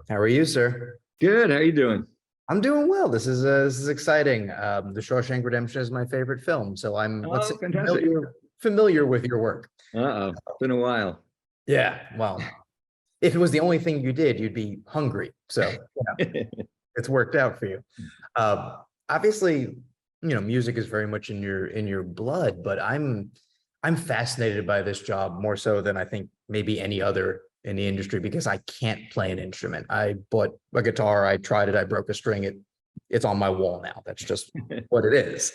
How are you, sir? Good. How you doing? I'm doing well. This is exciting. The Shawshank Redemption is my favorite film, so let's say Oh, fantastic. familiar with your work. Uh-oh. Been a while. Yeah, well, if it was the only thing you did, you'd be hungry. So it's worked out for you. Obviously, music is very much in your blood, but I'm fascinated by this job more so than I think maybe any other in the industry because I can't play an instrument. I bought a guitar, I tried it, I broke a string, it's on my wall now. That's just what it is.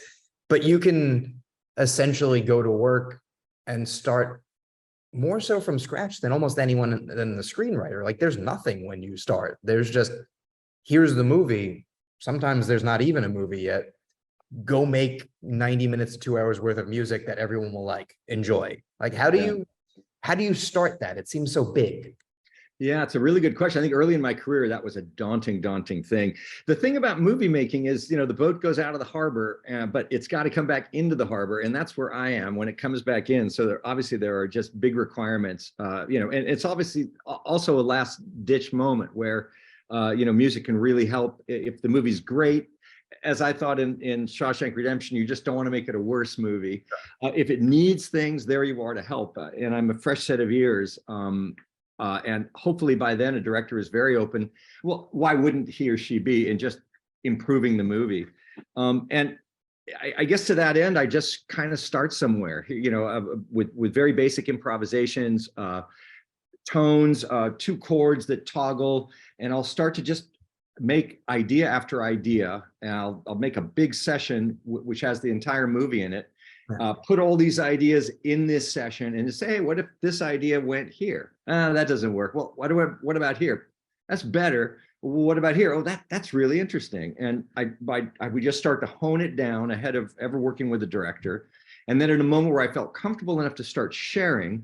But you can essentially go to work and start more so from scratch than almost anyone than the screenwriter. Like there's nothing when you start. There's just here's the movie. Sometimes there's not even a movie yet. Go make 90 minutes to 2 hours worth of music that everyone will like, enjoy. Like how do you start that? It seems so big. Yeah, it's a really good question. I think early in my career, that was a daunting thing. The thing about movie making is, the boat goes out of the harbor, but it's got to come back into the harbor. And that's where I am when it comes back in. So obviously there are just big requirements, and it's obviously also a last ditch moment where, music can really help if the movie's great. As I thought in Shawshank Redemption, you just don't want to make it a worse movie. If it needs things, there you are to help. And I'm a fresh set of ears. And hopefully by then a director is very open. Well, why wouldn't he or she be in just improving the movie? And I guess to that end, I just kind of start somewhere, with very basic improvisations, tones, two chords that toggle, and I'll start to just make idea after idea, and I'll make a big session which has the entire movie in it. Put all these ideas in this session and say, hey, what if this idea went here? That doesn't work. Well, what about here? That's better. What about here? Oh, that's really interesting. And I would just start to hone it down ahead of ever working with a director. And then at a moment where I felt comfortable enough to start sharing,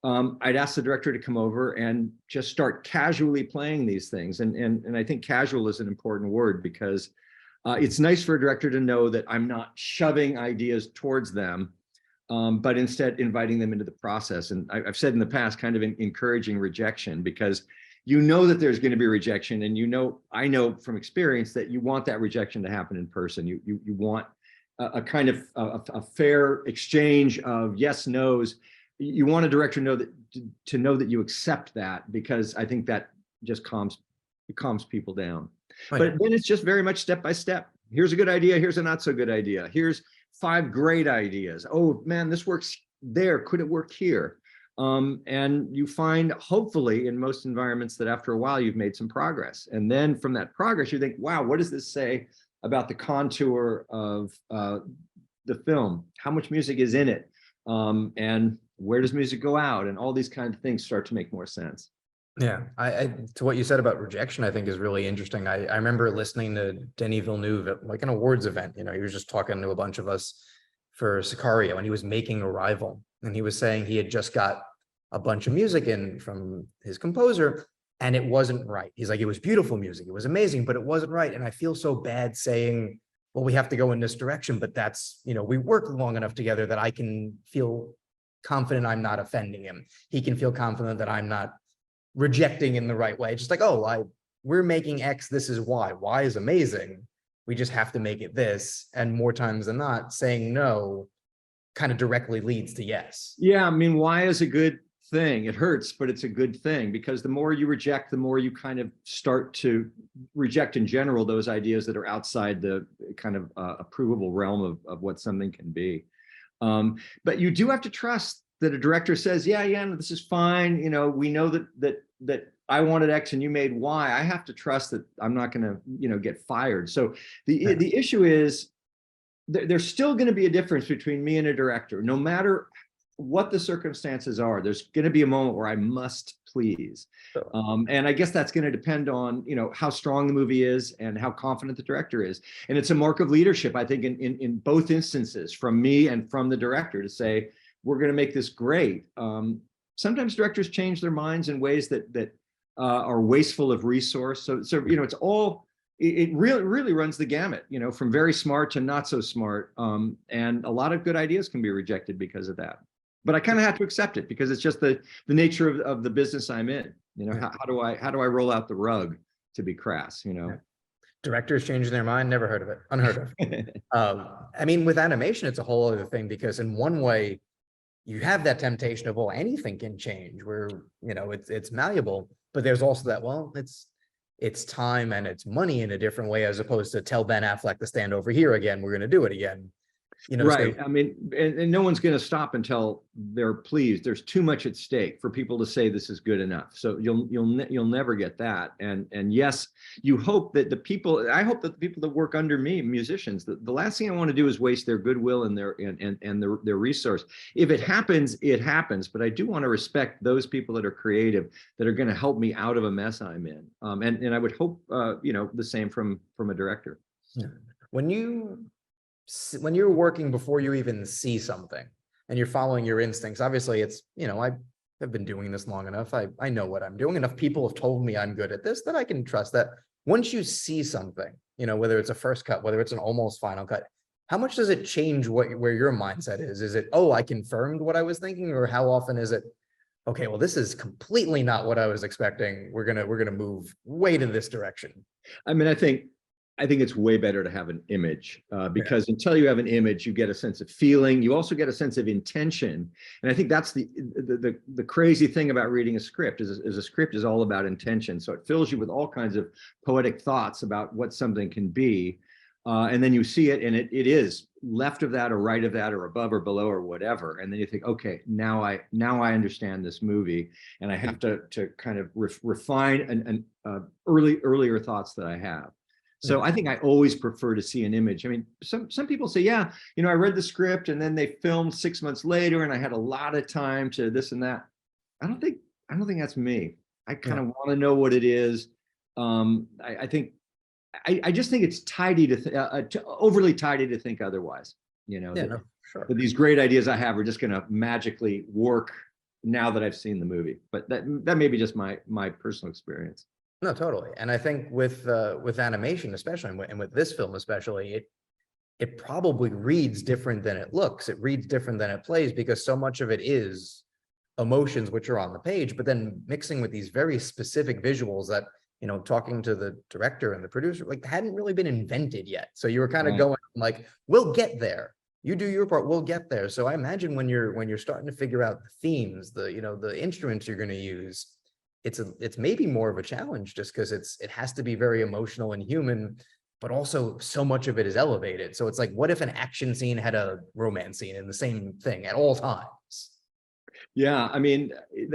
I'd ask the director to come over and just start casually playing these things. And I think casual is an important word because it's nice for a director to know that I'm not shoving ideas towards them, but instead inviting them into the process. And I've said in the past, kind of encouraging rejection, because that there's going to be rejection, and I know from experience that you want that rejection to happen in person. You want a kind of a fair exchange of yes, no's. You want a director to know that you accept that, because I think that just calms people down. But then it's just very much step by step. Here's a good idea. Here's a not so good idea. Here's 5 great ideas. Oh man, this works there. Could it work here? And you find, hopefully, in most environments, that after a while you've made some progress. And then from that progress, you think, wow, what does this say about the contour of the film? How much music is in it? And where does music go out? And all these kinds of things start to make more sense. Yeah, I to what you said about rejection, I think is really interesting. I remember listening to Denis Villeneuve at like an awards event. He was just talking to a bunch of us for Sicario, and he was making Arrival, and he was saying he had just got a bunch of music in from his composer, and it wasn't right. He's like, it was beautiful music, it was amazing, but it wasn't right. And I feel so bad saying, well, we have to go in this direction, but that's, we work long enough together that I can feel confident I'm not offending him. He can feel confident that I'm not rejecting in the right way. Just like, oh, we're making X, this is Y. Y is amazing. We just have to make it this. And more times than not, saying no kind of directly leads to yes. Yeah, I mean, Y is a good thing. It hurts, but it's a good thing, because the more you reject, the more you kind of start to reject in general those ideas that are outside the kind of approvable realm of what something can be. But you do have to trust that a director says, yeah, this is fine. We know that I wanted X and you made Y. I have to trust that I'm not going to, get fired. So the issue is there's still going to be a difference between me and a director, no matter what the circumstances are. There's going to be a moment where I must please. And I guess that's going to depend on, how strong the movie is and how confident the director is. And it's a mark of leadership, I think, in both instances, from me and from the director, to say, we're going to make this great. Sometimes directors change their minds in ways that are wasteful of resource. So it's all, it really runs the gamut, from very smart to not so smart. And a lot of good ideas can be rejected because of that. But I kind of have to accept it, because it's just the nature of the business I'm in. How do I roll out the rug to be crass, you know. Yeah. Directors changing their mind, never heard of it, unheard of. I mean, with animation, it's a whole other thing, because in one way, you have that temptation of, well, anything can change, where, you know, it's malleable, but there's also that, well, it's time and it's money in a different way, as opposed to tell Ben Affleck to stand over here again, we're going to do it again. You know, Right. so I mean, and no one's going to stop until they're pleased. There's too much at stake for people to say this is good enough. So you'll never get that. And yes, you hope that I hope that the people that work under me, musicians, the last thing I want to do is waste their goodwill and their resource. If it happens, it happens. But I do want to respect those people that are creative, that are going to help me out of a mess I'm in. And I would hope, you know, the same from a director. yeah. When you're working before you even see something and you're following your instincts, obviously it's, you know, I've been doing this long enough. I know what I'm doing. Enough people have told me I'm good at this that I can trust that. Once you see something, you know, whether it's a first cut, whether it's an almost final cut, how much does it change where your mindset is? Is it, oh, I confirmed what I was thinking? Or how often is it, okay, well, this is completely not what I was expecting. We're gonna move way to this direction. I mean, I think it's way better to have an image, because until you have an image, you get a sense of feeling. You also get a sense of intention. And I think that's the crazy thing about reading a script is a script is all about intention. So it fills you with all kinds of poetic thoughts about what something can be. And then you see it and it is left of that or right of that or above or below or whatever. And then you think, okay, now I understand this movie, and I have to kind of refine earlier thoughts that I have. So I think I always prefer to see an image. I mean, some people say, yeah, you know, I read the script and then they filmed 6 months later and I had a lot of time to this and that. I don't think that's me. I kind of want to know what it is. I just think it's overly tidy to think otherwise. You know, Sure. that these great ideas I have are just going to magically work now that I've seen the movie. But that may be just my personal experience. No, totally. And I think with animation, especially, and with this film especially, it probably reads different than it looks. It reads different than it plays, because so much of it is emotions which are on the page, but then mixing with these very specific visuals that, you know, talking to the director and the producer, like, hadn't really been invented yet. So you were kind of going like, we'll get there. You do your part, we'll get there. So I imagine when you're starting to figure out the themes, the instruments you're going to use, it's maybe more of a challenge, just because it has to be very emotional and human, but also so much of it is elevated. So it's like, what if an action scene had a romance scene in the same thing at all times? Yeah, I mean,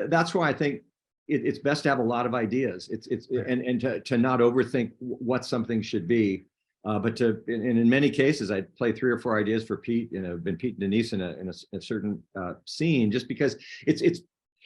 that's why I think it's best to have a lot of ideas. And to not overthink what something should be, but in many cases, I play 3 or 4 ideas for Pete. You know, been Pete and Denise in a certain scene, just because it's.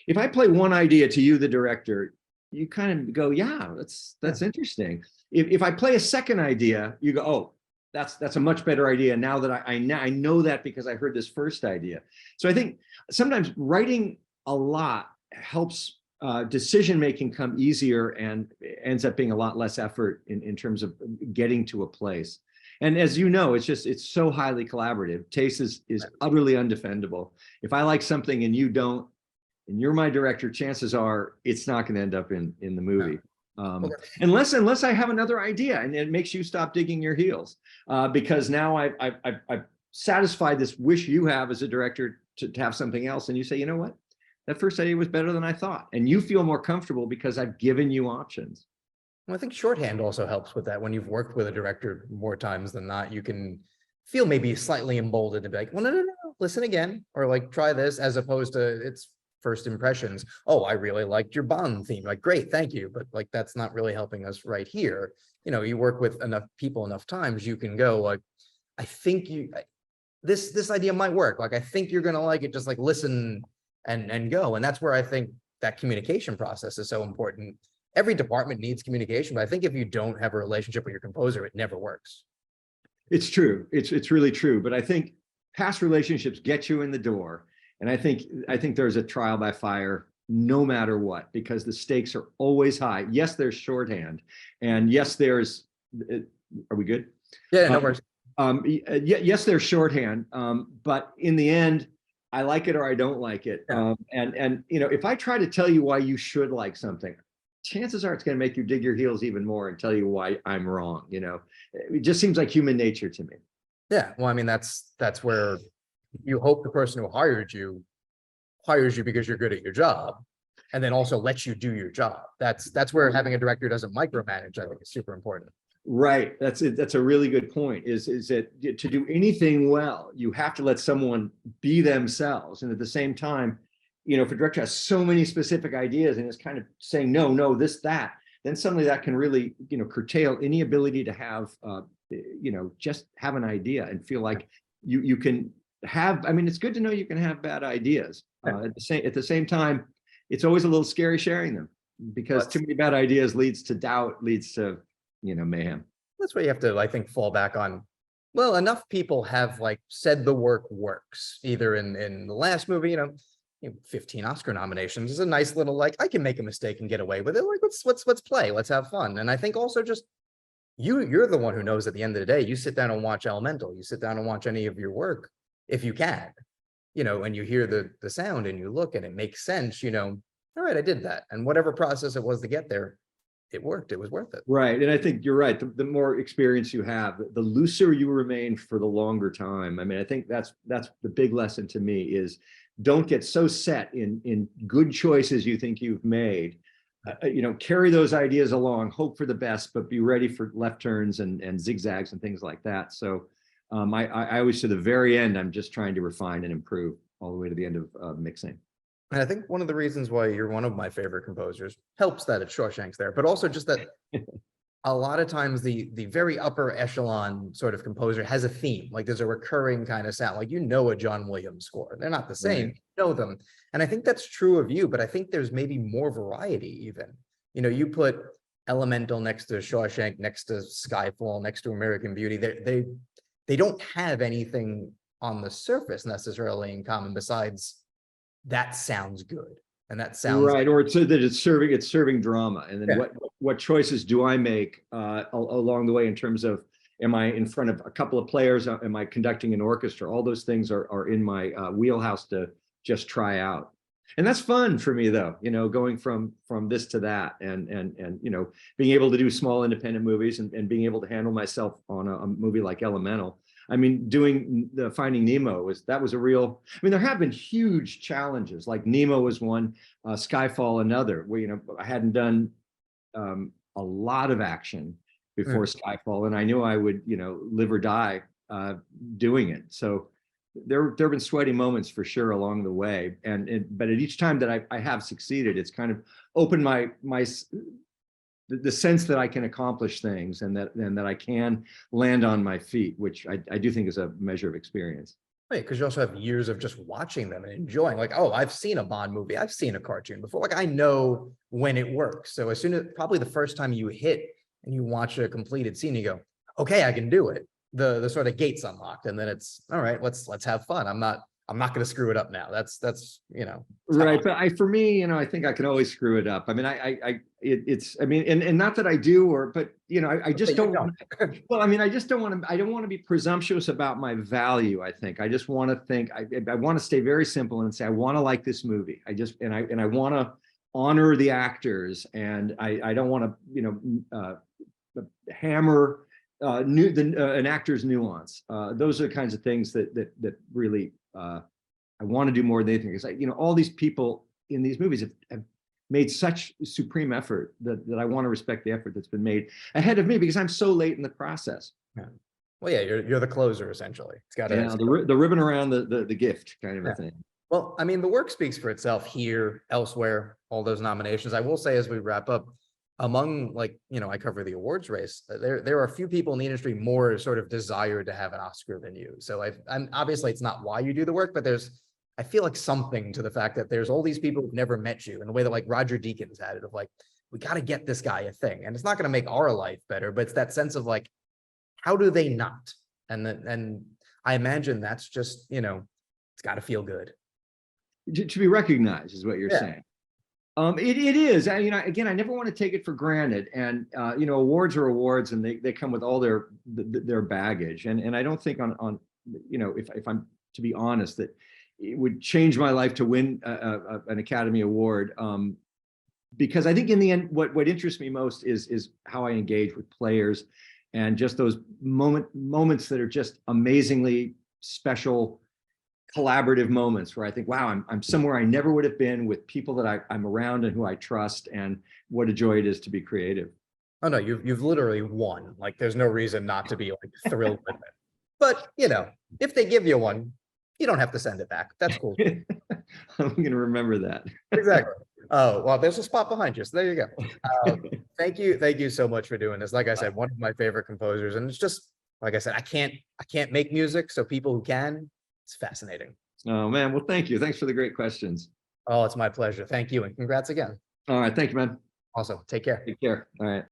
If I play one idea to you, the director, you kind of go, yeah, that's interesting. If I play a second idea, you go, oh, that's a much better idea now that I know that because I heard this first idea. So I think sometimes writing a lot helps decision making come easier and ends up being a lot less effort in terms of getting to a place. And as you know, it's so highly collaborative. Taste is utterly undefendable. If I like something and you don't, and you're my director, chances are it's not going to end up in the movie. Unless I have another idea and it makes you stop digging your heels, because now I've satisfied this wish you have as a director to have something else. And you say, you know what, that first idea was better than I thought. And you feel more comfortable because I've given you options. Well, I think shorthand also helps with that. When you've worked with a director more times than not, you can feel maybe slightly emboldened to be like, well, no, listen again, or like, try this, as opposed to it's first impressions. Oh, I really liked your Bond theme. Like, great, thank you. But like, that's not really helping us right here. You know, you work with enough people enough times, you can go like, I think this idea might work. Like, I think you're going to like it. Just like listen and go. And that's where I think that communication process is so important. Every department needs communication, but I think if you don't have a relationship with your composer, it never works. It's true. It's really true. But I think past relationships get you in the door. And I think there's a trial by fire no matter what, because the stakes are always high. Yes, there's shorthand, and yes, there's. Are we good? Yeah, no worries. Yes, there's shorthand, but in the end, I like it or I don't like it. And you know, if I try to tell you why you should like something, chances are it's going to make you dig your heels even more and tell you why I'm wrong. It just seems like human nature to me. Yeah, well, I mean, that's where you hope the person who hired you hires you because you're good at your job, and then also lets you do your job. That's where having a director who doesn't micromanage, I think, is super important. Right. That's it. That's a really good point. Is that to do anything well, you have to let someone be themselves. And at the same time, if a director has so many specific ideas and is kind of saying, no, no, this, that, then suddenly that can really, curtail any ability to have, just have an idea and feel like you can have, I mean, it's good to know you can have bad ideas. At the same time, it's always a little scary sharing them, because too many bad ideas leads to doubt, leads to, mayhem. That's where you have to, I think, fall back on, well, enough people have like said the work works, either in the last movie, 15 Oscar nominations is a nice little, like, I can make a mistake and get away with it. Like, let's play, let's have fun. And I think also just you're the one who knows at the end of the day. You sit down and watch Elemental, you sit down and watch any of your work if you can, and you hear the sound and you look and it makes sense, all right, I did that. And whatever process it was to get there, it worked, it was worth it. Right. And I think you're right. The more experience you have, the looser you remain for the longer time. I mean, I think that's the big lesson to me is don't get so set in good choices you think you've made. Carry those ideas along, hope for the best, but be ready for left turns and zigzags and things like that. So I always, to the very end, I'm just trying to refine and improve all the way to the end of mixing. And I think one of the reasons why you're one of my favorite composers helps that it's Shawshank's there, but also just that a lot of times the very upper echelon sort of composer has a theme, like there's a recurring kind of sound, like a John Williams score. They're not the same, Right. You know them. And I think that's true of you, but I think there's maybe more variety even. You put Elemental next to Shawshank, next to Skyfall, next to American Beauty. They don't have anything on the surface necessarily in common besides that sounds good, and that sounds right, or so that it's serving drama. And then what choices do I make along the way in terms of, am I in front of a couple of players, am I conducting an orchestra? All those things are in my wheelhouse to just try out. And that's fun for me, though, going from this to that, and being able to do small independent movies and being able to handle myself on a movie like Elemental. I mean, doing the Finding Nemo was a real, I mean, there have been huge challenges, like Nemo was one, Skyfall another, where, I hadn't done a lot of action before Skyfall, and I knew I would, live or die doing it. So there have been sweaty moments for sure along the way. But at each time that I have succeeded, it's kind of opened the sense that I can accomplish things and that I can land on my feet, which I do think is a measure of experience. right, because you also have years of just watching them and enjoying, like, oh, I've seen a Bond movie, I've seen a cartoon before, like I know when it works. So as soon as, probably the first time you hit and you watch a completed scene, you go, okay, I can do it. The sort of gates unlocked, and then it's all right, let's have fun. I'm not going to screw it up now. That's right. But for me, I think I can always screw it up. I mean, I mean, and not that I do, but I just don't. Well, I mean, I don't want to be presumptuous about my value. I think I just want to think. I want to stay very simple and say I want to like this movie. I want to honor the actors, and I don't want to hammer an actor's nuance. Those are the kinds of things that really I want to do more than anything, because all these people in these movies have made such supreme effort that I want to respect the effort that's been made ahead of me, because I'm so late in the process. Yeah. Well, yeah, you're the closer essentially. It's got the ribbon around the gift kind of a thing. Well, I mean, the work speaks for itself here, elsewhere, all those nominations. I will say, as we wrap up, among, like, I cover the awards race, there are a few people in the industry more sort of desire to have an Oscar than you. So I'm obviously, it's not why you do the work, but I feel like something to the fact that there's all these people who've never met you, in the way that like Roger Deakins had it, of like, we got to get this guy a thing. And it's not going to make our life better, but it's that sense of like, how do they not? And I imagine that's just, it's got to feel good. To be recognized is what you're saying. It is. Again, I never want to take it for granted. And awards are awards, and they come with all their baggage. And I don't think on if I'm to be honest, that it would change my life to win an Academy Award. because I think in the end, what interests me most is how I engage with players, and just those moments that are just amazingly special, collaborative moments where I think, wow, I'm somewhere I never would have been, with people that I'm around and who I trust, and what a joy it is to be creative. Oh no, you've literally won. Like there's no reason not to be like thrilled with it. But you know, if they give you one, you don't have to send it back. That's cool. I'm going to remember that. Exactly. Oh, well, there's a spot behind you. So there you go. Thank you so much for doing this. Like I said, one of my favorite composers, and it's just like I said, I can't make music, so people who can, it's fascinating. Oh man, well, thank you. Thanks for the great questions. Oh, it's my pleasure. Thank you, and congrats again. All right, thank you, man. Also, take care. Take care. All right.